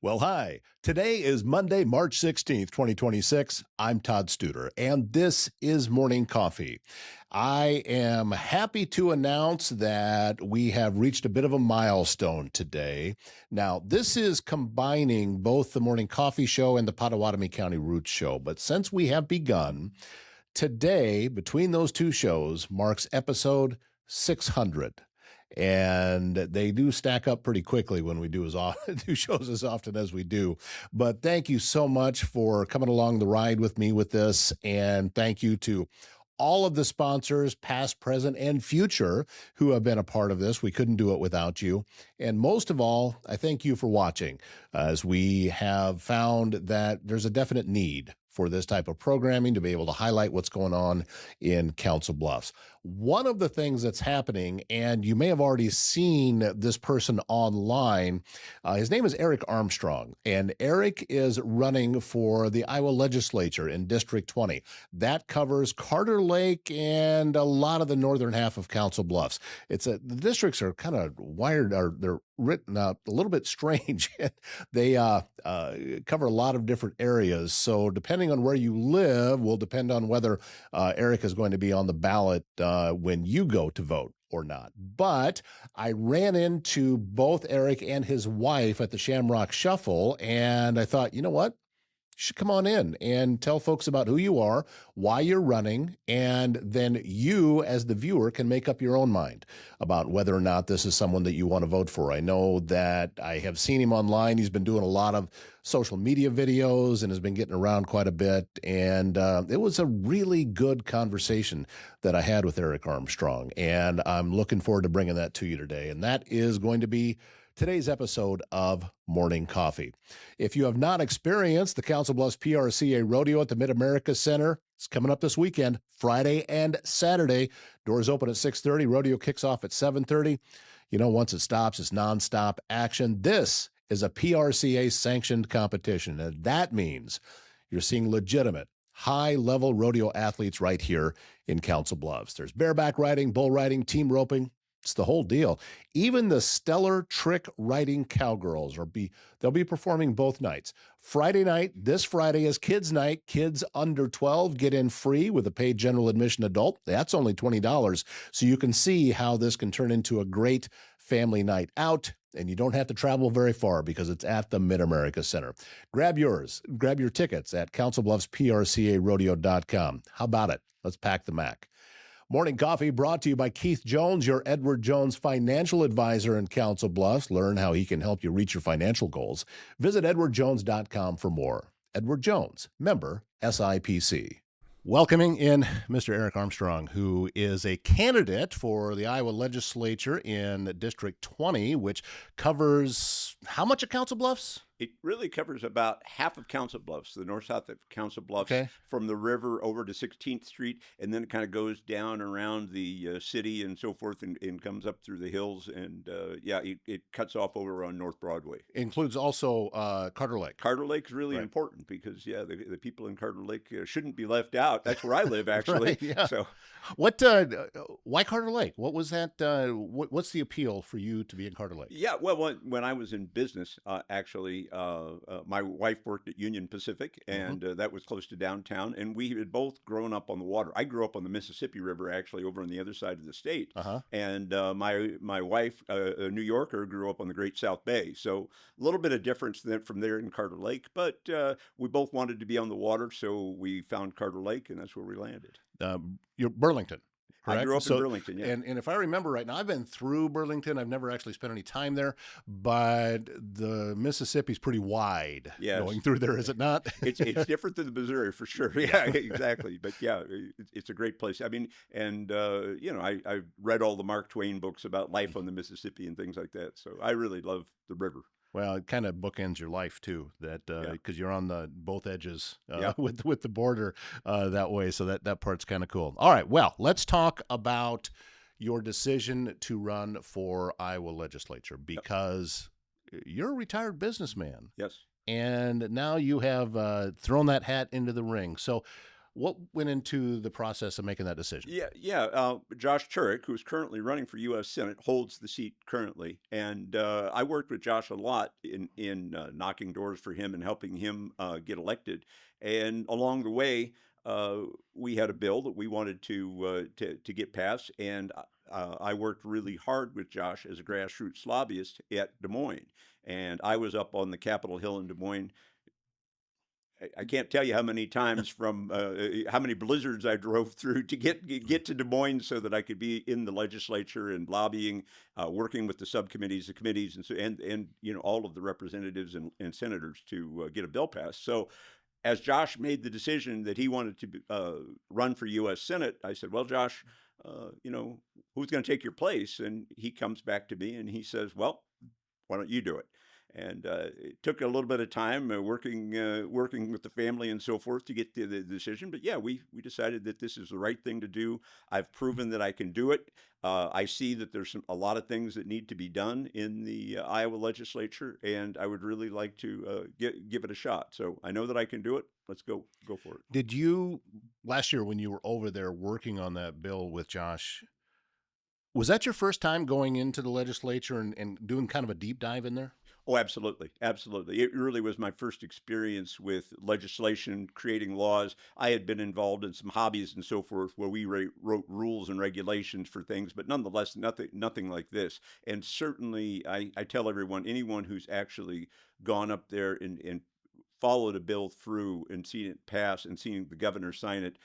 Well, hi. Today is Monday, March 16th, 2026. I'm Todd Studer, and this is Morning Coffee. I am happy to announce that we have reached a bit of a milestone today. Now, this is combining both the Morning Coffee Show and the Pottawatomie County Roots Show, but since we have begun, today, between those two shows, marks episode 600. And they do stack up pretty quickly when we do do shows as often as we do. But thank you so much for coming along the ride with me with this. And thank you to all of the sponsors, past, present, and future, who have been a part of this. We couldn't do it without you. And most of all, I thank you for watching, as we have found that there's a definite need for this type of programming to be able to highlight what's going on in Council Bluffs. One of the things that's happening, and you may have already seen this person online, his name is Eric Armstrong, and Eric is running for the Iowa Legislature in District 20. That covers Carter Lake and a lot of the northern half of Council Bluffs. The districts are kind of wired, they're written out a little bit strange. They cover a lot of different areas. So depending on where you live will depend on whether Eric is going to be on the ballot when you go to vote or not. But I ran into both Eric and his wife at the Shamrock Shuffle, and I thought, you know what? You should come on in and tell folks about who you are, why you're running, and then you, as the viewer, can make up your own mind about whether or not this is someone that you want to vote for. I know that I have seen him online. He's been doing a lot of social media videos and has been getting around quite a bit. And it was a really good conversation that I had with Eric Armstrong. And I'm looking forward to bringing that to you today. And that is going to be today's episode of Morning Coffee. If you have not experienced the Council Bluffs PRCA Rodeo at the Mid-America Center, it's coming up this weekend, Friday and Saturday. Doors open at 6:30. Rodeo kicks off at 7:30. You know, once it stops, it's nonstop action. This is a PRCA sanctioned competition, and that means you're seeing legitimate, high-level rodeo athletes right here in Council Bluffs. There's bareback riding, bull riding, team roping. It's the whole deal. Even the stellar trick riding cowgirls they'll be performing both nights. Friday night, this Friday is kids night. Kids under 12 get in free with a paid general admission adult. That's only $20. So you can see how this can turn into a great family night out, and you don't have to travel very far because it's at the Mid-America Center. Grab your tickets at councilbluffsprcarodeo.com. How about it? Let's pack the Mac. Morning Coffee brought to you by Keith Jones, your Edward Jones financial advisor in Council Bluffs. Learn how he can help you reach your financial goals. Visit edwardjones.com for more. Edward Jones, member SIPC. Welcoming in Mr. Eric Armstrong, who is a candidate for the Iowa Legislature in District 20, which covers how much of Council Bluffs? It really covers about half of Council Bluffs, the north-south of Council Bluffs, Okay. From the river over to 16th Street, and then it kind of goes down around the city and so forth and comes up through the hills. And, it cuts off over on North Broadway. Includes also Carter Lake. Carter Lake is really Right. important because, the people in Carter Lake shouldn't be left out. That's where I live, actually. Right, yeah. So, Why Carter Lake? What was that? What's the appeal for you to be in Carter Lake? yeah, well, when I was in business, actually, my wife worked at Union Pacific, and that was close to downtown. And we had both grown up on the water. I grew up on the Mississippi River, actually, over on the other side of the state. And my wife, a New Yorker, grew up on the Great South Bay. So a little bit of difference from there in Carter Lake. But we both wanted to be on the water, so we found Carter Lake, and that's where we landed. You're Burlington. Correct? I grew up in Burlington, yeah. And if I remember right now, I've been through Burlington. I've never actually spent any time there, but the Mississippi's pretty wide going through there, is it not? It's different than the Missouri for sure. Yeah, exactly. But yeah, it's a great place. I mean, and I've read all the Mark Twain books about life on the Mississippi and things like that. So I really love the river. Well, it kind of bookends your life too, because you're on both edges with the border that way. So that part's kind of cool. All right, well, let's talk about your decision to run for Iowa Legislature, because you're a retired businessman. Yes. And now you have thrown that hat into the ring. So What went into the process of making that decision? Yeah. Josh Turek, who's currently running for U.S. Senate, holds the seat currently, and I worked with Josh a lot in knocking doors for him and helping him get elected. And along the way, uh, we had a bill that we wanted to get passed, and I worked really hard with Josh as a grassroots lobbyist at Des Moines, and I was up on the Capitol Hill in Des Moines. I can't tell you how many times from how many blizzards I drove through to get to Des Moines so that I could be in the legislature and lobbying, working with the subcommittees, the committees, and all of the representatives and senators to get a bill passed. So as Josh made the decision that he wanted to run for U.S. Senate, I said, "Well, Josh, who's going to take your place?" And he comes back to me and he says, "Well, why don't you do it?" And it took a little bit of time working with the family and so forth to get to the decision. But yeah, we decided that this is the right thing to do. I've proven that I can do it. I see that there's a lot of things that need to be done in the Iowa legislature, and I would really like to give it a shot. So I know that I can do it. Let's go for it. Did you last year when you were over there working on that bill with Josh? Was that your first time going into the legislature and doing kind of a deep dive in there? Oh, absolutely. Absolutely. It really was my first experience with legislation, creating laws. I had been involved in some hobbies and so forth where we wrote rules and regulations for things, but nonetheless, nothing like this. And certainly, I tell everyone, anyone who's actually gone up there and followed a bill through and seen it pass and seen the governor sign it,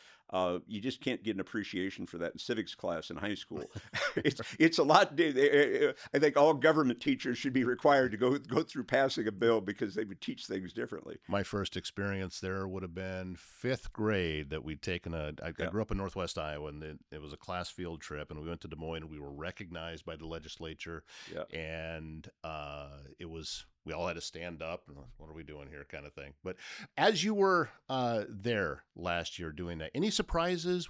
you just can't get an appreciation for that in civics class in high school. It's a lot. I think all government teachers should be required to go through passing a bill because they would teach things differently. My first experience there would have been fifth grade that we'd taken I Yeah, grew up in Northwest Iowa, and it was a class field trip, and we went to Des Moines, and we were recognized by the legislature, yeah. and it was, we all had to stand up, and what are we doing here kind of thing. But as you were there last year doing that, any surprises?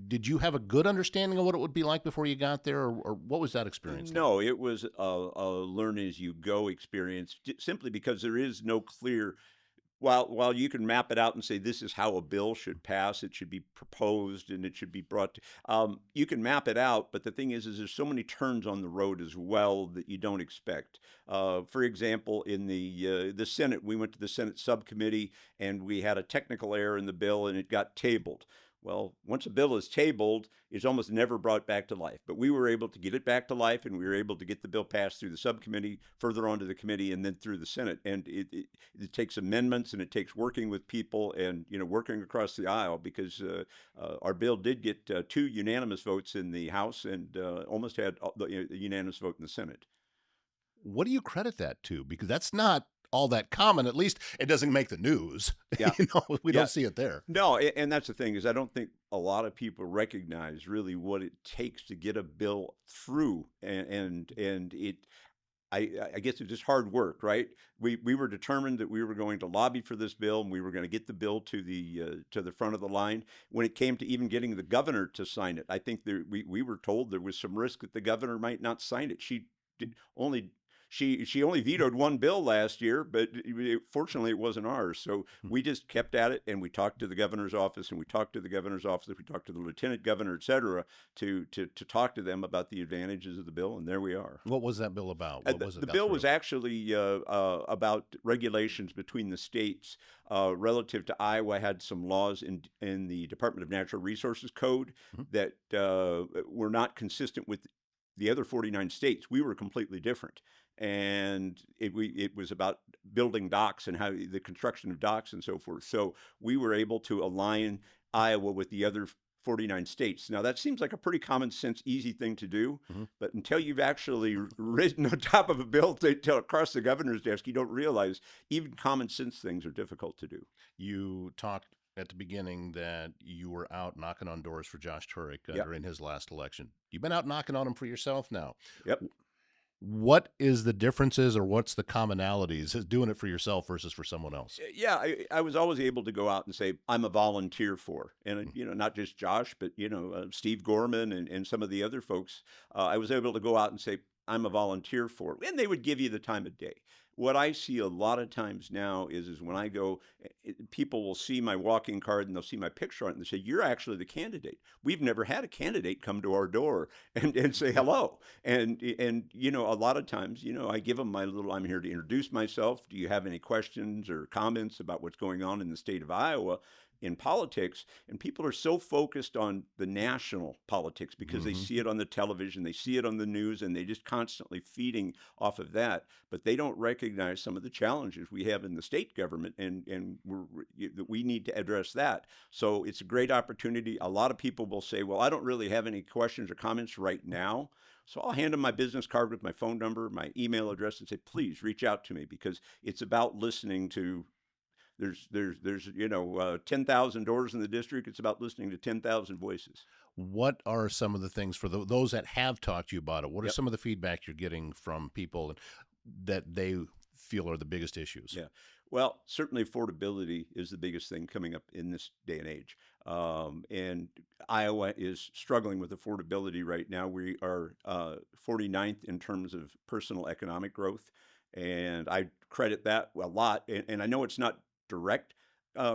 Did you have a good understanding of what it would be like before you got there, or what was that experience like? No, it was a learn as you go experience, simply because there is no clear. While you can map it out and say this is how a bill should pass, it should be proposed and it should be brought to, you can map it out, but the thing is there's so many turns on the road as well that you don't expect. For example, in the Senate, we went to the Senate subcommittee and we had a technical error in the bill and it got tabled. Well, once a bill is tabled, it's almost never brought back to life. But we were able to get it back to life, and we were able to get the bill passed through the subcommittee, further on to the committee, and then through the Senate. And it takes amendments, and it takes working with people, and working across the aisle because our bill did get two unanimous votes in the House, and almost had the unanimous vote in the Senate. What do you credit that to? Because that's not all that common. At least it doesn't make the news. Yeah, We yeah. don't see it there. No, and that's the thing is I don't think a lot of people recognize really what it takes to get a bill through, and it. I guess it's just hard work, right? We were determined that we were going to lobby for this bill, and we were going to get the bill to the front of the line. When it came to even getting the governor to sign it, I think we were told there was some risk that the governor might not sign it. She did only. She only vetoed one bill last year, but fortunately it wasn't ours. So we just kept at it, and we talked to the governor's office, and we talked to the governor's office, we talked to the lieutenant governor, et cetera, to talk to them about the advantages of the bill, and there we are. What was that bill about? What was it The got bill through? was actually about regulations between the states relative to Iowa. Had some laws in the Department of Natural Resources Code Mhm. that were not consistent with the other 49 states. We were completely different. And it was about building docks and how the construction of docks and so forth. So we were able to align Iowa with the other 49 states. Now, that seems like a pretty common sense, easy thing to do. Mhm. But until you've actually written on top of a bill to across the governor's desk, you don't realize even common sense things are difficult to do. You talked at the beginning that you were out knocking on doors for Josh Turek Yep. during his last election. You've been out knocking on him for yourself now. Yep. What is the differences, or what's the commonalities doing it for yourself versus for someone else? Yeah, I was always able to go out and say I'm a volunteer for, and not just Josh, but Steve Gorman and some of the other folks. I was able to go out and say I'm a volunteer for, and they would give you the time of day. What I see a lot of times now is when I go people will see my walking card and they'll see my picture on it and they say, "You're actually the candidate. We've never had a candidate come to our door and say hello." And a lot of times, I give them my little, "I'm here to introduce myself. Do you have any questions or comments about what's going on in the state of Iowa in politics?" And people are so focused on the national politics because they Hmm. see it on the television, they see it on the news, and they just constantly feeding off of that. But they don't recognize some of the challenges we have in the state government, and that we need to address that. So it's a great opportunity. A lot of people will say, "Well, I don't really have any questions or comments right now." So I'll hand them my business card with my phone number, my email address, and say, "Please reach out to me," because it's about listening to. There's 10,000 doors in the district. It's about listening to 10,000 voices. What are some of the things for those that have talked to you about it? What are Yep. some of the feedback you're getting from people that they feel are the biggest issues? Yeah. Well, certainly affordability is the biggest thing coming up in this day and age. And Iowa is struggling with affordability right now. We are 49th in terms of personal economic growth. And I credit that a lot. And I know it's not direct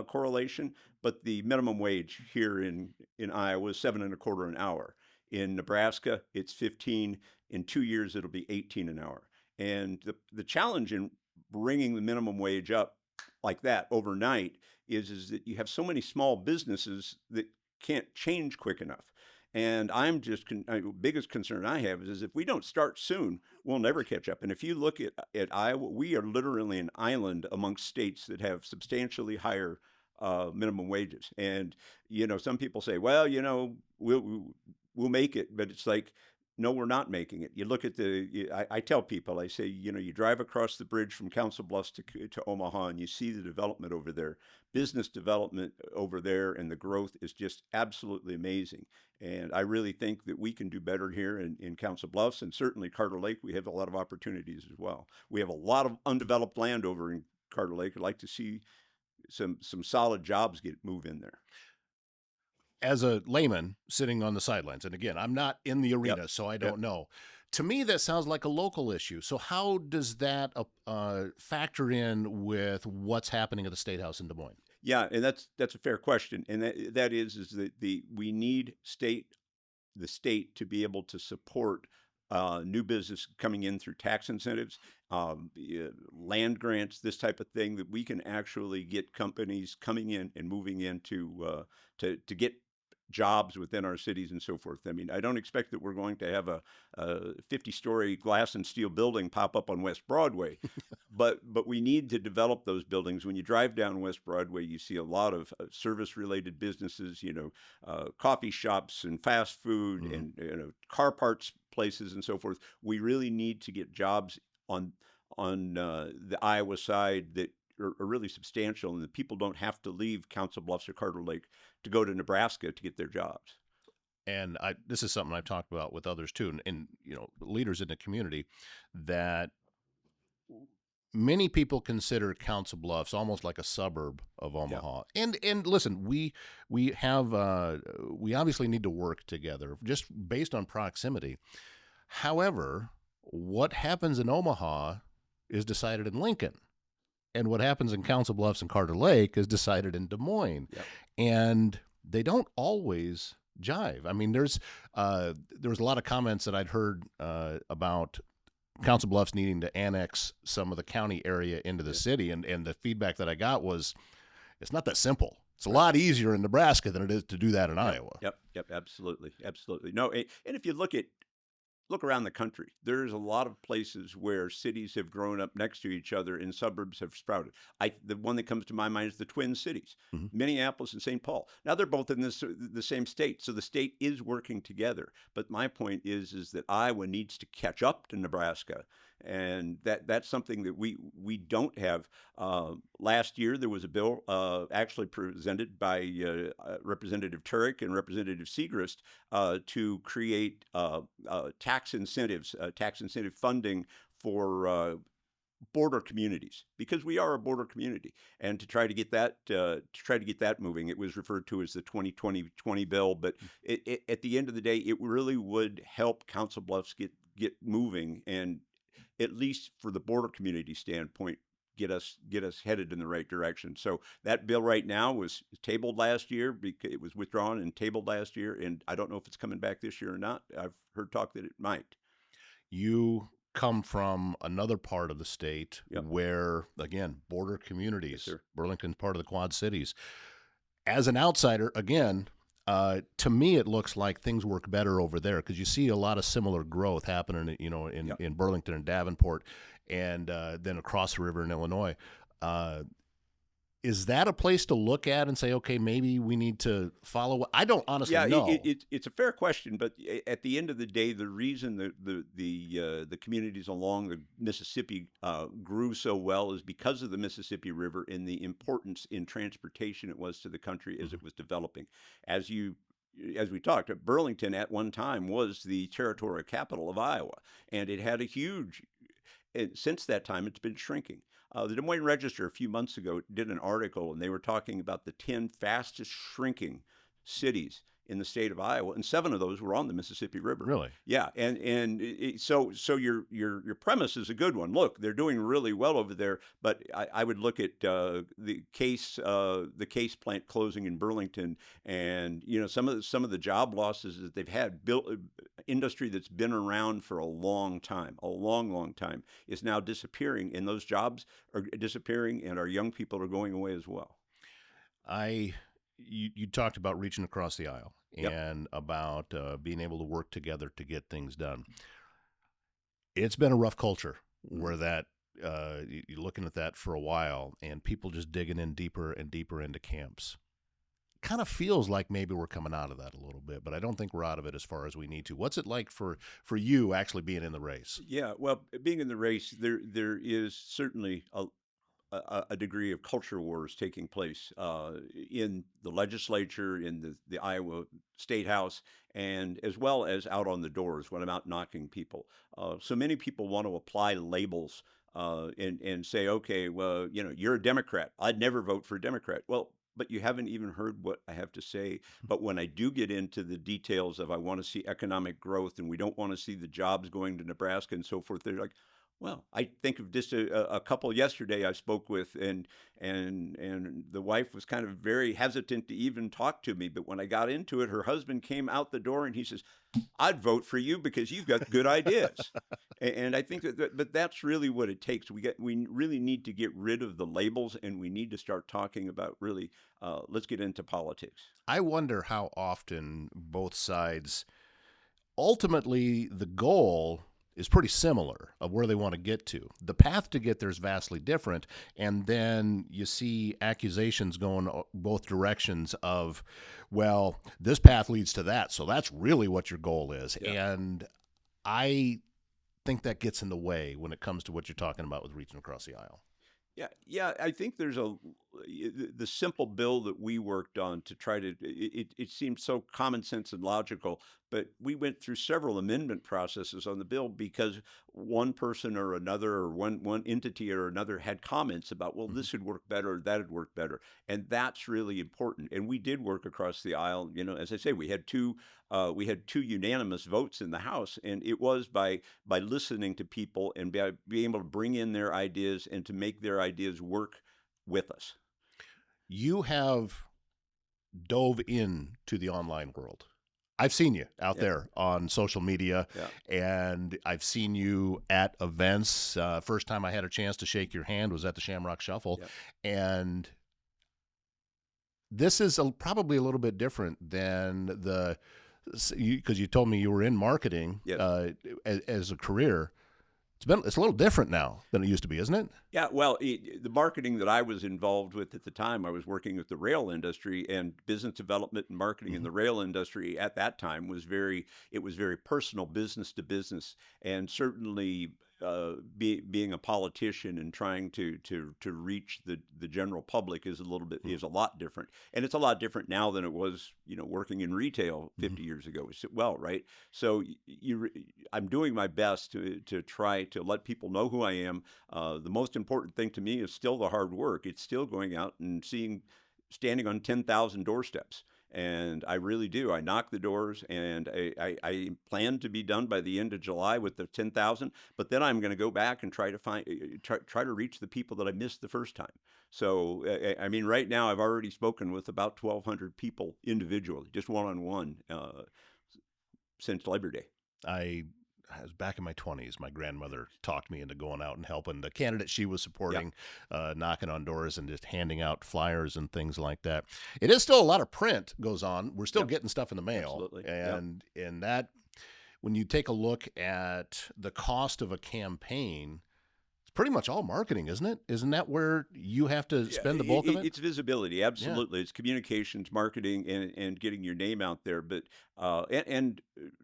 correlation, but the minimum wage here in Iowa is 7.25 an hour. In Nebraska, it's 15. In 2 years, it'll be 18 an hour. And the challenge in bringing the minimum wage up like that overnight is that you have so many small businesses that can't change quick enough. And biggest concern I have is if we don't start soon, we'll never catch up. And if you look at Iowa, we are literally an island amongst states that have substantially higher minimum wages. And some people say, "Well, we'll make it," but it's like, no, we're not making it. You look at I tell people, I say, you drive across the bridge from Council Bluffs to Omaha and you see the development over there, business development over there, and the growth is just absolutely amazing. And I really think that we can do better here in Council Bluffs, and certainly Carter Lake. We have a lot of opportunities as well. We have a lot of undeveloped land over in Carter Lake. I'd like to see some solid jobs move in there. As a layman sitting on the sidelines, and again, I'm not in the Yep. arena, so I Yep. don't know. To me, that sounds like a local issue. So, how does that factor in with what's happening at the State House in Des Moines? Yeah, and that's a fair question, and that is that we need the state to be able to support new business coming in through tax incentives, land grants, this type of thing, that we can actually get companies coming in and moving into to get jobs within our cities and so forth. I mean, I don't expect that we're going to have a 50-story glass and steel building pop up on West Broadway, but we need to develop those buildings. When you drive down West Broadway, you see a lot of service-related businesses, coffee shops and fast food Mhm. and car parts places and so forth. We really need to get jobs on the Iowa side that are really substantial, and that people don't have to leave Council Bluffs or Carter Lake to go to Nebraska to get their jobs. And this is something I've talked about with others too, and leaders in the community, that many people consider Council Bluffs almost like a suburb of Yeah. Omaha. And listen, we obviously need to work together just based on proximity. However, what happens in Omaha is decided in Lincoln, and what happens in Council Bluffs and Carter Lake is decided in Des Moines, Yep. and they don't always jive. I mean, there was a lot of comments that I'd heard about Council Bluffs needing to annex some of the county area into the Yeah. city, and the feedback that I got was it's not that simple. It's a Right. lot easier in Nebraska than it is to do that in Yep. Iowa. Yep. Yep. Absolutely. Absolutely. No, and if you look around the country, there's a lot of places where cities have grown up next to each other and suburbs have sprouted. The one that comes to my mind is the Twin Cities, Mhm. Minneapolis and St. Paul. Now they're both in the same state, so the state is working together. But my point is that Iowa needs to catch up to Nebraska, and that's something that we don't have. Last year there was a bill actually presented by Representative Turek and Representative Segrist to create tax incentives, tax incentive funding for border communities, because we are a border community, and to try to get that moving. It was referred to as the 2020 bill, but at the end of the day, it really would help Council Bluffs get moving, and at least for the border community standpoint, get us headed in the right direction. So that bill right now was tabled last year because it was withdrawn and tabled last year, and I don't know if it's coming back this year or not. I've heard talk that it might. You come from another part of the state Yep. where, again, border Yes, communities. sir. Burlington's part of the Quad Cities. As an outsider, again, to me, it looks like things work better over there because you see a lot of similar growth happening, Yep. in Burlington and Davenport, and then across the river in Illinois. Uh, is that a place to look at and say, okay, maybe we need to follow? I don't honestly Yeah, know. it's a fair question, but at the end of the day, the reason the communities along the Mississippi grew so well is because of the Mississippi River and the importance in transportation it was to the country as Mhm. it was developing. As we talked, Burlington at one time was the territorial capital of Iowa, and it had a huge. And since that time, it's been shrinking. The Des Moines Register a few months ago did an article, and they were talking about the 10 fastest shrinking cities in the state of Iowa, and 7 of those were on the Mississippi River. Really? Yeah, so your premise is a good one. Look, they're doing really well over there, but I would look at the case plant closing in Burlington, and some of the job losses that they've had. Built industry that's been around for a long time, a long, long time, is now disappearing, and those jobs are disappearing, and our young people are going away as well. You talked about reaching across the aisle Yep. and about being able to work together to get things done. It's been a rough culture where that you're looking at that for a while, and people just digging in deeper and deeper into camps. Kind of feels like maybe we're coming out of that a little bit, but I don't think we're out of it as far as we need to. What's it like for you actually being in the race? Yeah, well, being in the race, there is certainly a degree of culture wars taking place in the legislature, in the Iowa Statehouse, and as well as out on the doors when I'm out knocking people. So many people want to apply labels and say, okay, well, you're a Democrat. I'd never vote for a Democrat. Well, but you haven't even heard what I have to say. But when I do get into the details of I want to see economic growth and we don't want to see the jobs going to Nebraska and so forth, they're like, well, I think of just a couple yesterday I spoke with, and the wife was kind of very hesitant to even talk to me. But when I got into it, her husband came out the door and he says, "I'd vote for you because you've got good ideas." And I think but that's really what it takes. We really need to get rid of the labels, and we need to start talking about really. Let's get into politics. I wonder how often both sides ultimately the goal is pretty similar of where they want to get to. The path to get there is vastly different, and then you see accusations going both directions of, well, this path leads to that, so that's really what your goal is. Yeah. And I think that gets in the way when it comes to what you're talking about with reaching across the aisle. Yeah. I think there's the simple bill that we worked on to try to. It seemed so common sense and logical, but we went through several amendment processes on the bill because one person or another, or one entity or another, had comments about, well, this would work better, or that would work better, and that's really important. And we did work across the aisle. As I say, we had two. We had 2 unanimous votes in the House, and it was by listening to people and by being able to bring in their ideas and to make their ideas work with us. You have dove into the online world. I've seen you out Yeah. there on social media, Yeah. and I've seen you at events. First time I had a chance to shake your hand was at the Shamrock Shuffle, Yeah. and this is probably a little bit different than because you told me you were in marketing Yes. as a career. It's a little different now than it used to be, isn't it? Yeah, well, the marketing that I was involved with at the time, I was working with the rail industry, and business development and marketing in Mhm. the rail industry at that time was very personal, business to business, and certainly being a politician and trying to reach the general public is a lot different, and it's a lot different now than it was, working in retail Mhm. 50 years ago. Well, right? So I'm doing my best to try to let people know who I am. The most important thing to me is still the hard work. It's still going out and standing on 10,000 doorsteps And I really do. I knock the doors, and I plan to be done by the end of July with the 10,000. But then I'm going to go back and try to try to reach the people that I missed the first time. So I mean, right now I've already spoken with about 1,200 people individually, just one on one, since Labor Day. I was back in my 20s. My grandmother talked me into going out and helping the candidate she was supporting, knocking on doors and just handing out flyers and things like that. It is still a lot of print goes on. We're still getting stuff in the mail. Absolutely. And in that, when you take a look at the cost of a campaign, it's pretty much all marketing, isn't it? Isn't that where you have to spend the bulk of it? It's visibility, absolutely. It's communications, marketing, and getting your name out there. But and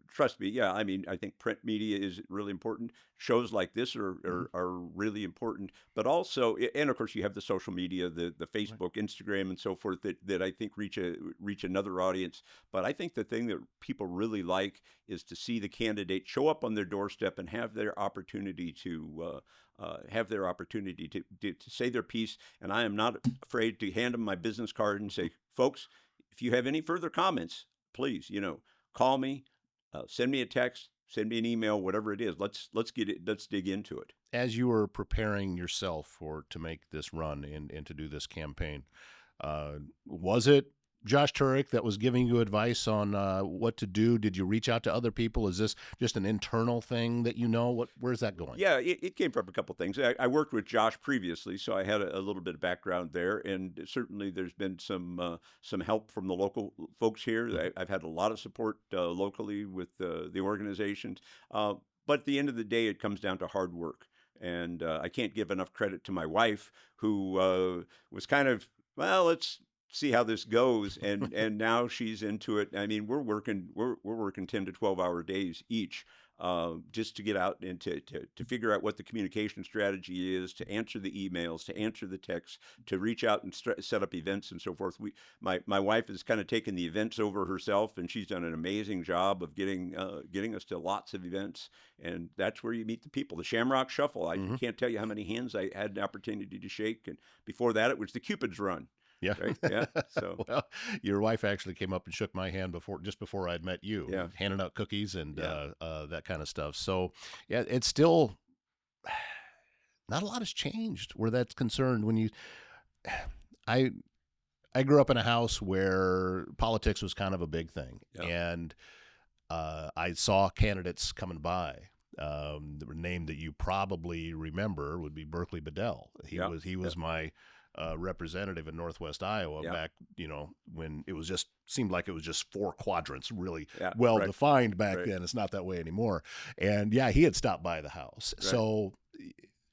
trust me, I mean, I think print media is really important. Shows like this are really important. But also, and of course, you have the social media, the Facebook, Instagram, and so forth that I think reach another audience. But I think the thing that people really like is to see the candidate show up on their doorstep and have their opportunity to say their piece. And I am not afraid to hand them my business card and say, folks, if you have any further comments, please, call me, send me a text, send me an email, whatever it is. Let's dig into it. As you were preparing yourself to make this run and to do this campaign, was it Josh Turek that was giving you advice on what to do? Did you reach out to other people? Is this just an internal thing that where's that going? Yeah, it came from a couple of things. I worked with Josh previously, so I had a little bit of background there, and certainly there's been some help from the local folks here. I've had a lot of support locally with the organizations, but at the end of the day, it comes down to hard work. And I can't give enough credit to my wife, who was kind of, well, let's see how this goes, and now she's into it. I mean, we're working 10 to 12-hour days each, just to get out and to figure out what the communication strategy is, to answer the emails, to answer the texts, to reach out and set up events and so forth. My wife has kind of taken the events over herself, and she's done an amazing job of getting us to lots of events. And that's where you meet the people. The Shamrock Shuffle. I can't tell you how many hands I had the opportunity to shake. And before that, it was the Cupid's Run. Yeah. Right? Yeah. So, well, your wife actually came up and shook my hand just before I'd met you, handing out cookies and that kind of stuff. So, yeah, it's still not a lot has changed where that's concerned. I grew up in a house where politics was kind of a big thing, and I saw candidates coming by. The name that you probably remember would be Berkeley Bedell. He was my representative in Northwest Iowa back, when it was seemed like it was just 4 quadrants, really well defined back then. It's not that way anymore. And he had stopped by the house. Right. So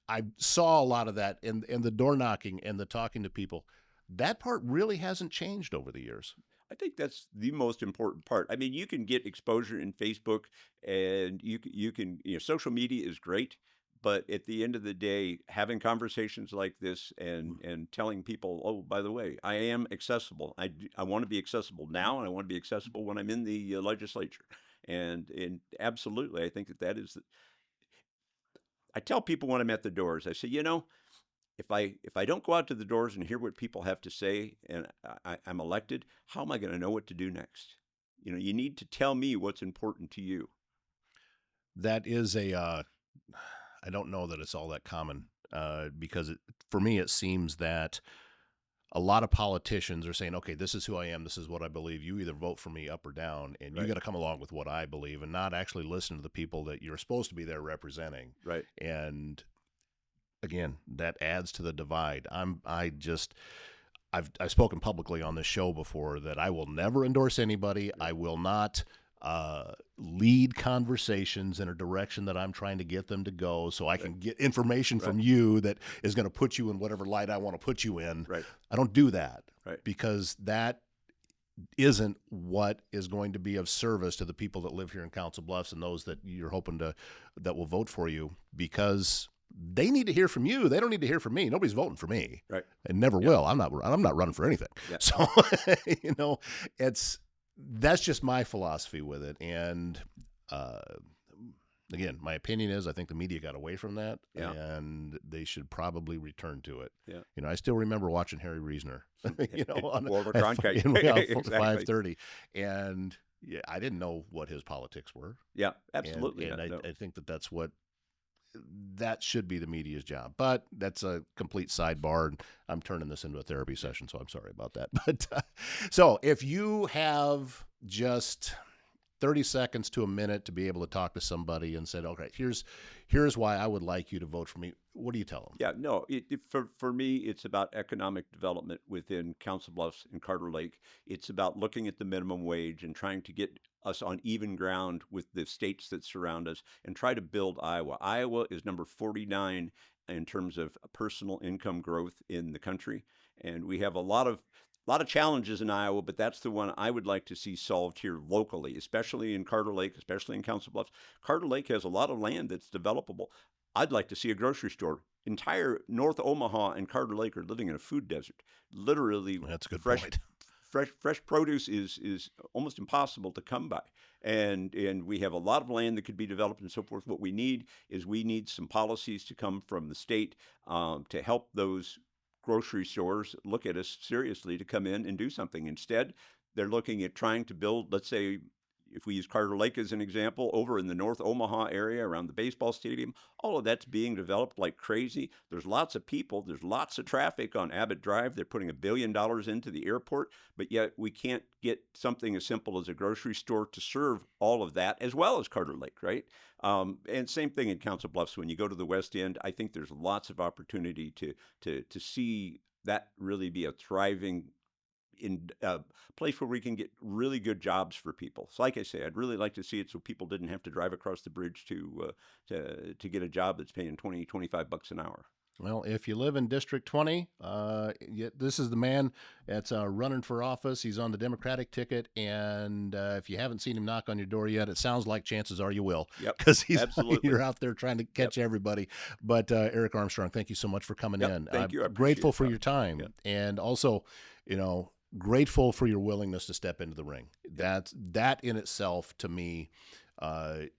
I saw a lot of that and the door knocking and the talking to people. That part really hasn't changed over the years. I think that's the most important part. I mean, you can get exposure in Facebook, and you can social media is great. But at the end of the day, having conversations like this and telling people, oh, by the way, I am accessible. I want to be accessible now, and I want to be accessible when I'm in the legislature. And absolutely, I think that is. I tell people when I'm at the doors, I say, if I don't go out to the doors and hear what people have to say, and I'm elected, how am I going to know what to do next? You need to tell me what's important to you. That is I don't know that it's all that common because for me, it seems that a lot of politicians are saying, okay, this is who I am. This is what I believe. You either vote for me up or down, and you got to come along with what I believe and not actually listen to the people that you're supposed to be there representing. Right. And again, that adds to the divide. I've spoken publicly on this show before that I will never endorse anybody. I will not lead conversations in a direction that I'm trying to get them to go so I can get information from you that is going to put you in whatever light I want to put you in. Right. I don't do that because that isn't what is going to be of service to the people that live here in Council Bluffs and those that you're hoping that will vote for you, because they need to hear from you. They don't need to hear from me. Nobody's voting for me. Right. And never will. I'm not running for anything. Yeah. So, that's just my philosophy with it. And again, my opinion is I think the media got away from that, Yeah. and they should probably return to it. Yeah. I still remember watching Harry Reasoner, on Walter at, Cronkite. Exactly. 5:30, and yeah, I didn't know what his politics were. Yeah, absolutely. And No. I think that should be the media's job. But that's a complete sidebar, and I'm turning this into a therapy session, so I'm sorry about that. But so if you have just 30 seconds to a minute to be able to talk to somebody and said, okay, here's why I would like you to vote for me, what do you tell them? Yeah, no, for me, it's about economic development within Council Bluffs and Carter Lake. It's about looking at the minimum wage and trying to get us on even ground with the states that surround us and try to build Iowa. Iowa is number 49 in terms of personal income growth in the country. And we have a lot of challenges in Iowa, but that's the one I would like to see solved here locally, especially in Carter Lake, especially in Council Bluffs. Carter Lake has a lot of land that's developable. I'd like to see a grocery store. Entire North Omaha and Carter Lake are living in a food desert. Literally, That's a good fresh point. fresh produce is almost impossible to come by. And we have a lot of land that could be developed and so forth. What we need some policies to come from the state to help those grocery stores look at us seriously to come in and do something. Instead, they're looking at trying to build, let's say, if we use Carter Lake as an example, over in the North Omaha area around the baseball stadium, all of that's being developed like crazy. There's lots of people. There's lots of traffic on Abbott Drive. They're putting $1 billion into the airport, but yet we can't get something as simple as a grocery store to serve all of that as well as Carter Lake, right? And same thing in Council Bluffs. When you go to the West End, I think there's lots of opportunity to see that really be a thriving in a place where we can get really good jobs for people. So like I say, I'd really like to see it so people didn't have to drive across the bridge to get a job that's paying $20-25 an hour. Well, if you live in District 20, this is the man that's running for office. He's on the Democratic ticket, and if you haven't seen him knock on your door yet, it sounds like chances are you will. Yep, because absolutely. you're out there trying to catch everybody. But Eric Armstrong, thank you so much for coming in. Thank you. I I'm grateful appreciate for your time, and also, grateful for your willingness to step into the ring. That in itself, to me,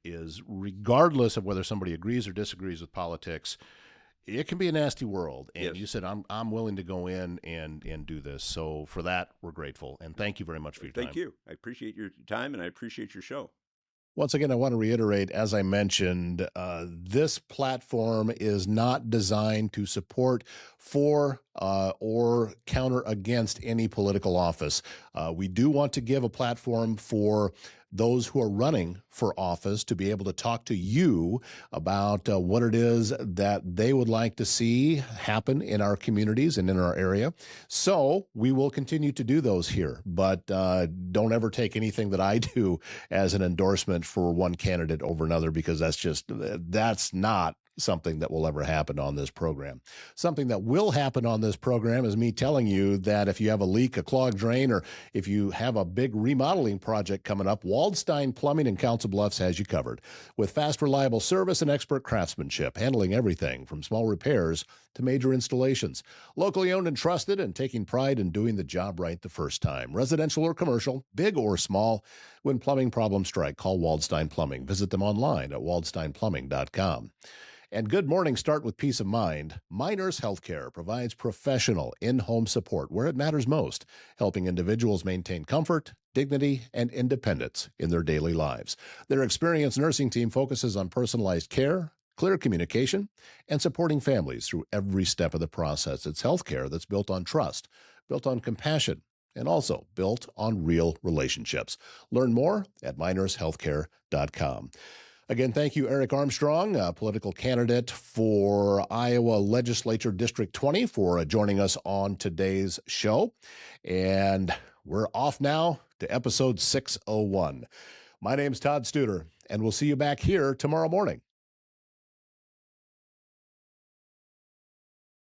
is, regardless of whether somebody agrees or disagrees with politics, it can be a nasty world. And Yes. you said, I'm willing to go in and do this. So for that, we're grateful. And thank you very much for your time. Thank you. I appreciate your time, and I appreciate your show. Once again, I want to reiterate, as I mentioned, this platform is not designed to support for or counter against any political office. We do want to give a platform for those who are running for office to be able to talk to you about what it is that they would like to see happen in our communities and in our area. So we will continue to do those here, but don't ever take anything that I do as an endorsement for one candidate over another, because that's not something that will ever happen on this program. Something that will happen on this program is me telling you that if you have a leak, a clogged drain, or if you have a big remodeling project coming up, Waldstein Plumbing in Council Bluffs has you covered. With fast, reliable service and expert craftsmanship, handling everything from small repairs to major installations. Locally owned and trusted, and taking pride in doing the job right the first time. Residential or commercial, big or small, when plumbing problems strike, call Waldstein Plumbing. Visit them online at waldsteinplumbing.com. And good mornings start with peace of mind. Miners Healthcare provides professional in-home support where it matters most, helping individuals maintain comfort, dignity, and independence in their daily lives. Their experienced nursing team focuses on personalized care, clear communication, and supporting families through every step of the process. It's healthcare that's built on trust, built on compassion, and also built on real relationships. Learn more at minershealthcare.com. Again, thank you, Eric Armstrong, a political candidate for Iowa Legislature District 20, for joining us on today's show. And we're off now to episode 601. My name's Todd Studer, and we'll see you back here tomorrow morning.